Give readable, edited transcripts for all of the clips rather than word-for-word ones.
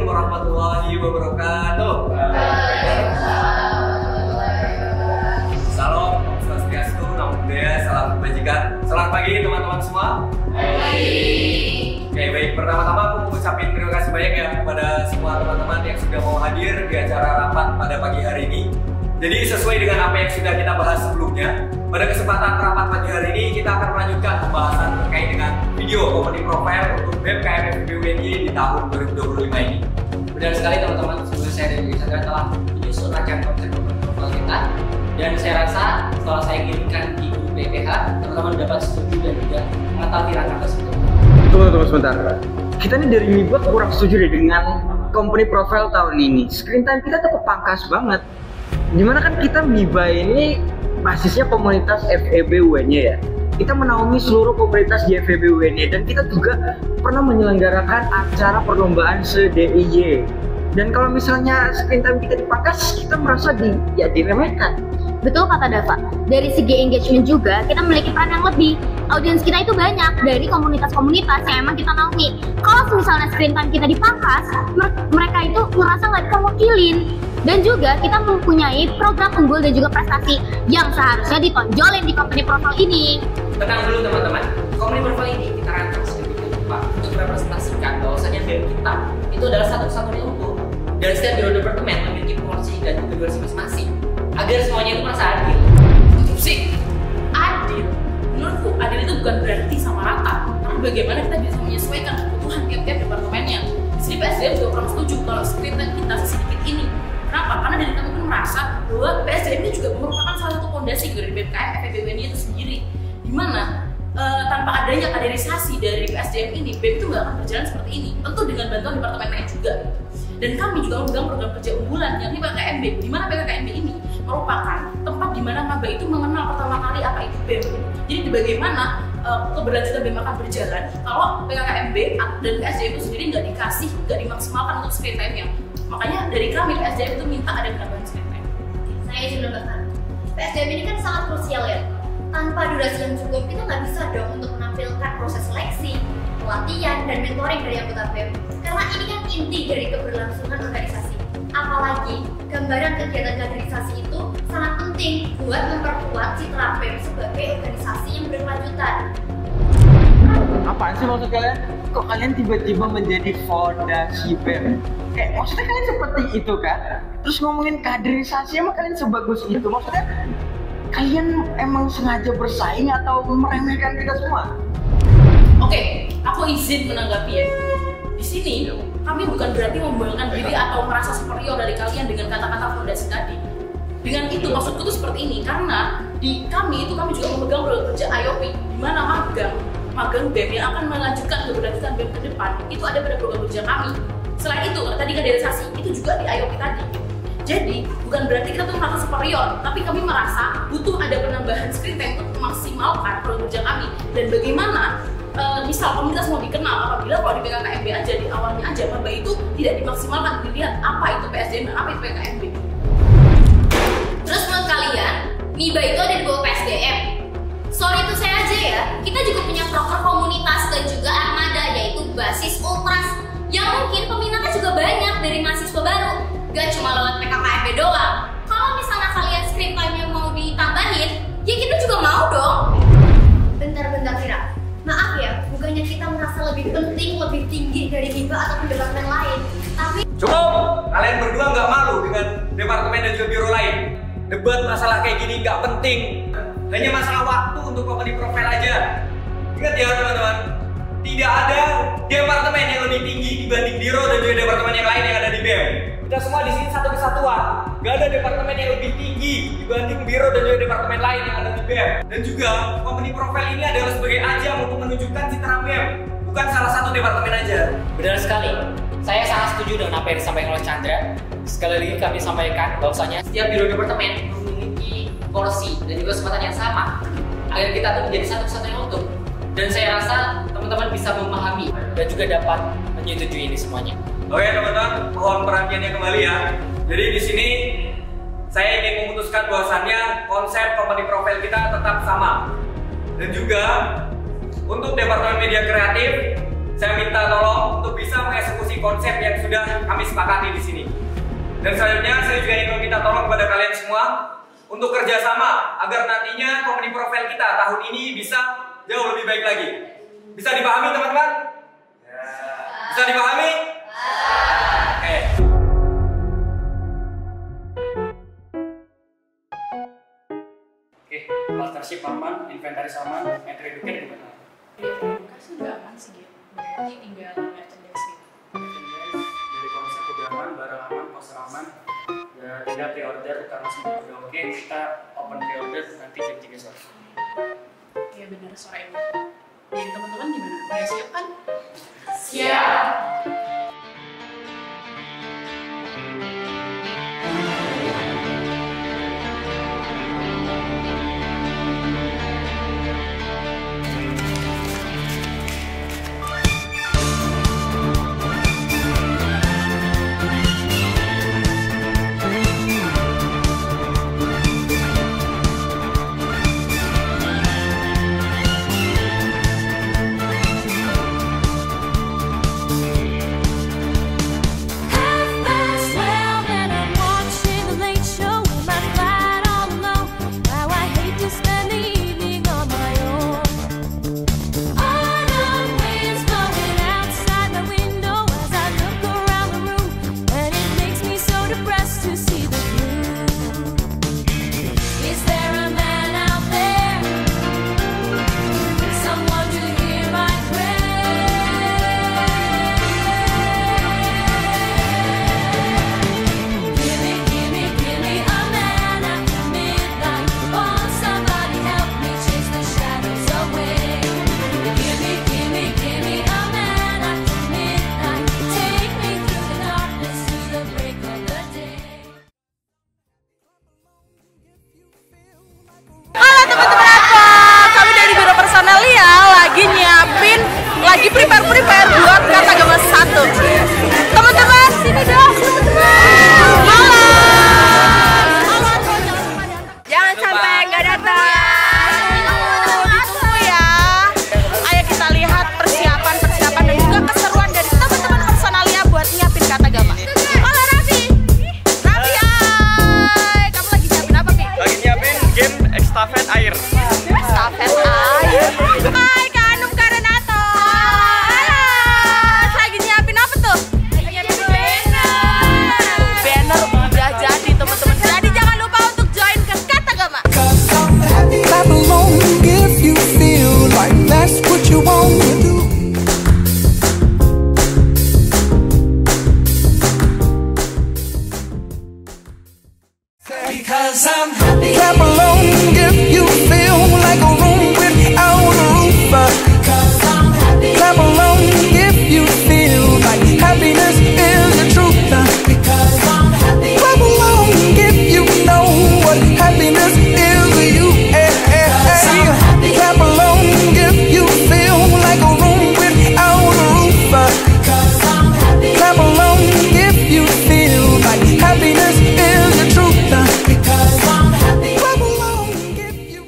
warahmatullahi wabarakatuh. Salam, Om Swastiastu, Namo Buddhaya, salam kebajikan. Selamat pagi teman-teman semua. Oke, baik. Pertama-tama aku mau ucapin terima kasih banyak ya kepada semua teman-teman yang sudah mau hadir di acara rapat pada pagi hari ini. Jadi sesuai dengan apa yang sudah kita bahas sebelumnya, pada kesempatan rapat pagi hari ini kita akan melanjutkan pembahasan terkait dengan video company profile untuk BEM KMFB UNY di tahun 2025 ini. Benar sekali teman-teman, sebelum saya dan Chandra telah menyusun rangkaian konsep company profile kita, dan saya rasa setelah saya kirimkan di grup BPH, teman-teman dapat setuju dan juga mengetahui rangka tersebut. Tunggu sebentar. Kita nih dari MIBA kurang setuju deh dengan company profile tahun ini. Screen time kita tuh kepangkas banget. Dimana kan kita MIBA ini basisnya komunitas FEB UNY ya. Kita menaungi seluruh komunitas di FEB UNY dan kita juga pernah menyelenggarakan acara perlombaan se-DIY. Dan kalau misalnya screen time kita dipangkas, kita merasa diremehkan. Betul kata Dava, dari segi engagement juga kita memiliki peran yang lebih. Audiens kita itu banyak dari komunitas-komunitas yang emang kita naungi. Kalau misalnya screen time kita dipangkas, mereka itu merasa nggak terwakilin. Dan juga kita mempunyai program unggul dan juga prestasi yang seharusnya ditonjolin di company profile ini. Tenang dulu teman-teman, company profile ini kita rancang sedemikian rupa untuk merepresentasikan bahwasanya BEM kita itu adalah satu-satunya unggul. Dan setiap biro departemen memiliki porsi dan juga durasi masing-masing agar semuanya itu merasa adil. Sih, adil. Menurutku adil itu bukan berarti sama rata. Tapi bagaimana kita bisa menyesuaikan kebutuhan tiap-tiap departemennya. Di sini PSDM juga kurang setuju kalau screen time kita sedikit ini. Kenapa? Karena dari kami pun merasa bahwa PSDM ini juga merupakan salah satu fondasi dari BMKM FEB UNY itu sendiri. Dimana tanpa adanya kaderisasi dari PSDM ini, BEM itu nggak akan berjalan seperti ini. Tentu dengan bantuan departemen lain juga. Dan kami juga memegang program kerja unggulan yakni PKKMB, di mana PKKMB ini merupakan tempat di mana maba itu mengenal pertama kali apa itu BEM. Jadi bagaimana keberlanjutan BEM akan berjalan kalau PKKMB dan PSDM itu sendiri nggak dimaksimalkan untuk screen time-nya. Makanya dari kami PSDM itu minta ada penambahan screen time. Saya izin menambahkan, PSDM ini kan sangat krusial ya. Tanpa durasi yang cukup, kita nggak bisa dong untuk menampilkan proses seleksi, pelatihan, dan mentoring dari anggota BEM. Karena ini kan inti dari keberlangsungan organisasi. Apalagi, gambaran kegiatan kaderisasi itu sangat penting buat memperkuat citra BEM sebagai organisasi yang berkelanjutan. Apaan sih maksud kalian? Kok kalian tiba-tiba menjadi fondasi BEM? Maksudnya kalian seperti itu kan? Terus ngomongin kaderisasi, emang kalian sebagus itu? Maksudnya kalian emang sengaja bersaing atau meremehkan kita semua? Oke, aku izin menanggapi ya. Di sini kami bukan berarti membanggakan diri atau merasa superior dari kalian dengan kata-kata fondasi tadi. Dengan itu maksudku tuh seperti ini, karena di kami juga memegang program kerja IOP, di mana magang BEM yang akan melanjutkan keberlanjutan BEM ke depan itu ada pada program kerja kami. Selain itu, tadi kaderisasi itu juga di IOP tadi. Jadi bukan berarti kita tuh merasa superior, tapi kami merasa butuh ada penambahan screen time untuk memaksimalkan program kerja kami. Dan bagaimana misal komunitas mau dikenal apabila kalau di PKKMB aja di awalnya aja maba itu tidak dimaksimalkan, dilihat apa itu PSDM dan apa itu PKKMB. Terus menurut kalian, MIBA itu ada di bawah PSDM? Sorry itu saya aja ya, kita juga punya proker komunitas dan juga armada yaitu basis ultras yang mungkin peminatnya juga banyak dari mahasiswa baru. Gak cuma lewat PKKMB doang. Kalau misalnya kalian screen time-nya mau ditambahin, ya kita juga mau dong. Bentar Vira, maaf ya, bukannya kita merasa lebih penting, lebih tinggi dari MIBA ataupun departemen lain, tapi Cukup! Kalian berdua nggak malu dengan departemen dan juga biro lain. Debat masalah kayak gini nggak penting. Hanya masalah waktu untuk company profile aja. Ingat ya teman-teman, tidak ada departemen yang lebih tinggi dibanding biro dan juga departemen yang lain yang ada di BEM. Kita semua di sini satu kesatuan. Gak ada departemen yang lebih tinggi dibanding biro dan juga departemen lain yang ada di BEM. Dan juga company profile ini adalah sebagai ajang untuk menunjukkan citra BEM, bukan salah satu departemen aja. Benar sekali. Saya sangat setuju dengan apa yang disampaikan oleh Chandra. Sekali lagi kami sampaikan bahwasanya setiap biro departemen memiliki porsi dan juga kesempatan yang sama agar kita tuh menjadi satu-satunya untuk. Dan saya rasa teman-teman bisa memahami dan juga dapat menyetujui ini semuanya. Oke teman-teman, mohon perhatiannya kembali ya. Jadi di sini saya ingin memutuskan bahwasannya konsep company profile kita tetap sama. Dan juga untuk departemen media kreatif saya minta tolong untuk bisa mengeksekusi konsep yang sudah kami sepakati di sini. Dan selanjutnya saya juga ingin meminta tolong kepada kalian semua untuk kerjasama agar nantinya company profile kita tahun ini bisa jauh lebih baik lagi. Bisa dipahami teman-teman? Bisa dipahami? Oke. Oke, partnership aman, inventaris aman, entry educate gimana? Edukasi udah aman sih gitu. Berarti tinggal merchandise gitu. Dari konsep udah aman, barang aman, poster aman. Ya, tinggal pre-order karena semua udah oke, kita open pre-order nanti jam 3 sore. Iya benar sore ini. Jadi teman-teman gimana? Udah siap kan? Siap. Lagi prepare buat kata agama 1. Teman-teman, sini dong, teman-teman. Malam. Jangan sampai nggak datang. Ditunggu ya. Ayo kita lihat persiapan dan juga keseruan dari teman-teman personalia buat nyiapin kata agama. Halo Raffi. Raffi, hai. Kamu lagi nyiapin apa, Pi? Lagi nyiapin game estafet air. Estafet air. Hai, Kak Anum Karenato. Lagi nyiapin apa tuh? Lagi nyiapin banner. Banner udah jadi, teman-teman. Jadi jangan lupa untuk join ke Kata Gama. Clap along if you feel like that's what you want to do. Because I'm happy. Clap along if you feel like a room without a roof. Because I'm happy. Clap along if you feel like happiness is the truth. Because I'm happy. Clap along if you know what happiness is to you. Clap along if you feel like a room without a roof. Because I'm happy. Clap along if you feel like happiness is the truth. Because I'm happy. Clap along if you.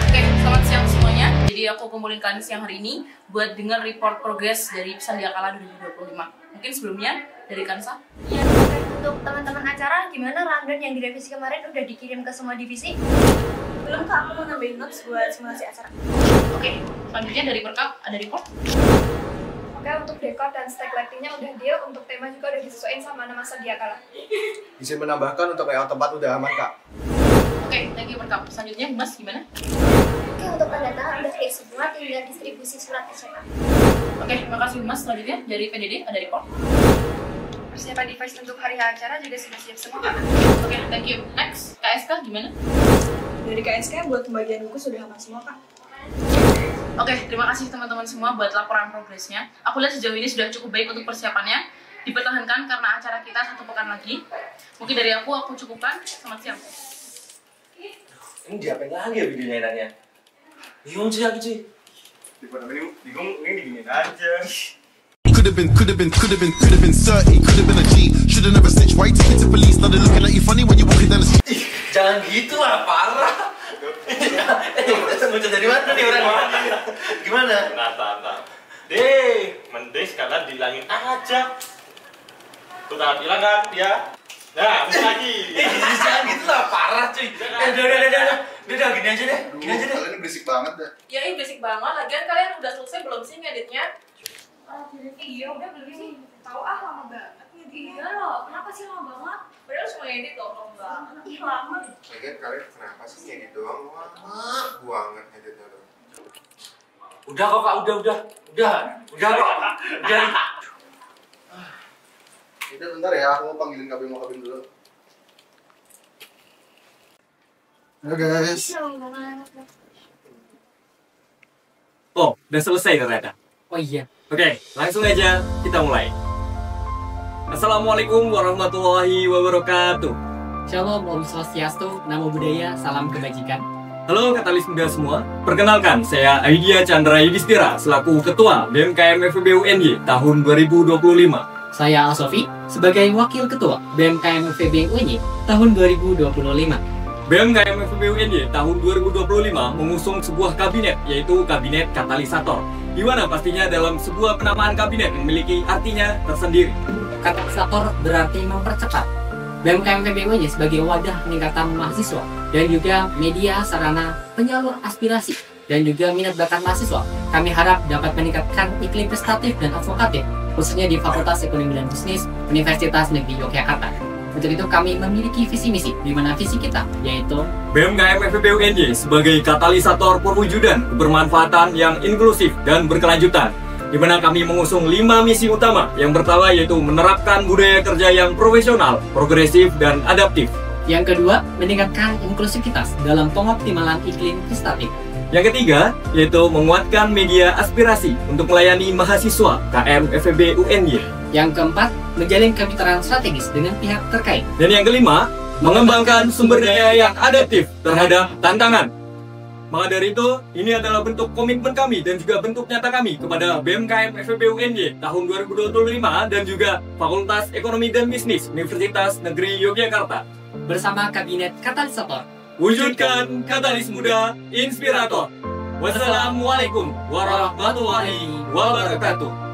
Oke, selamat siang semuanya. Jadi aku kumpulin kalian siang hari ini buat dengar report progress dari Sandiakala 2025. Mungkin sebelumnya dari Kansa. Ya, untuk teman-teman acara, gimana rundown yang direvisi kemarin udah dikirim ke semua divisi? Belum Kak, aku mau nambahin notes buat simulasi acara. Oke, selanjutnya dari Perkap ada report. Oke, untuk dekor dan stack lightingnya udah deal, untuk tema juga udah disesuaikan sama nama Sandiakala. Bisa menambahkan untuk layout tempat udah aman, Kak. Oke, thank you Perkap. Selanjutnya Mas gimana? Oke, untuk pendataan udah clear semua, tinggal distribusi surat SMA. Oke, terima kasih Mas. Selanjutnya dari PDD ada report. persiapan device untuk hari acara juga sudah siap semua kan? Oke, thank you. Next, KSK gimana? Dari KSK buat pembagian buku sudah aman semua kak. Oke, terima kasih teman-teman semua buat laporan progresnya. Aku lihat sejauh ini sudah cukup baik untuk persiapannya. Dipertahankan karena acara kita 1 pekan lagi. Mungkin dari aku cukupkan. Selamat siang. Ini diapain lagi ya videonya enaknya? Bingung sih aku sih. Daripada bingung, ini diginiin aja. Could have been 30, could have been a G. Should have never snitched. Why you take it to police? Now they're looking at you funny when you're walking down the street. Jangan gitu lah, parah. Muncul dari mana nih orang? Gimana? Nah. Deh, mending sekalian bilangin aja. Tuh tak bilang kan dia. Nah, bisa lagi. Jangan gitu lah, parah cuy. Udah, gini aja deh. Kalian berisik banget dah. Ya ini berisik banget. Lagian kalian udah selesai belum sih ngeditnya? Iya udah belum sih. Tahu lama banget. Iya loh, kenapa sih lama banget? Padahal cuma ngedit loh, kalau enggak. Ih lama. Lagian kalian kenapa sih ngedit doang? Lama banget ngeditnya doang. Udah kok kak, udah kok. Udah bentar ya, aku mau panggilin Kabin dulu. Halo guys. Oh, udah selesai ternyata. Oh iya. Oke, langsung aja kita mulai. Assalamualaikum warahmatullahi wabarakatuh. Shalom, Om Swastiastu, Namo Buddhaya, salam kebajikan. Halo Katalis Muda semua, perkenalkan saya Aidia Chandra Yudhistira selaku Ketua BMKM FEB UNY tahun 2025. Saya Al-Sofi, sebagai Wakil Ketua BMKM FEB UNY tahun 2025. BMKM FEB UNY tahun 2025 mengusung sebuah kabinet, yaitu Kabinet Katalisator, di mana pastinya dalam sebuah penamaan kabinet memiliki artinya tersendiri. Katalisator berarti mempercepat. BMKM FEB UNY sebagai wadah peningkatan mahasiswa dan juga media sarana penyalur aspirasi dan juga minat bakat mahasiswa. Kami harap dapat meningkatkan iklim prestatif dan advokatif, khususnya di Fakultas Ekonomi dan Bisnis Universitas Negeri Yogyakarta. Untuk itu kami memiliki visi misi, di mana visi kita yaitu BMKM FEB UNY sebagai katalisator perwujudan kebermanfaatan yang inklusif dan berkelanjutan, di mana kami mengusung 5 misi utama. Yang pertama yaitu menerapkan budaya kerja yang profesional, progresif, dan adaptif. Yang kedua, meningkatkan inklusivitas dalam pengoptimalan iklim prestatif. Yang ketiga, yaitu menguatkan media aspirasi untuk melayani mahasiswa KM FEB UNY. Yang keempat, menjalin kemitraan strategis dengan pihak terkait. Dan yang kelima, mengembangkan sumber daya yang adaptif terhadap tantangan. Maka dari itu, ini adalah bentuk komitmen kami dan juga bentuk nyata kami kepada BMKM FEB UNY tahun 2025 dan juga Fakultas Ekonomi dan Bisnis Universitas Negeri Yogyakarta. Bersama Kabinet Katalisator, wujudkan Katalis Muda Inspirator. Wassalamualaikum warahmatullahi wabarakatuh.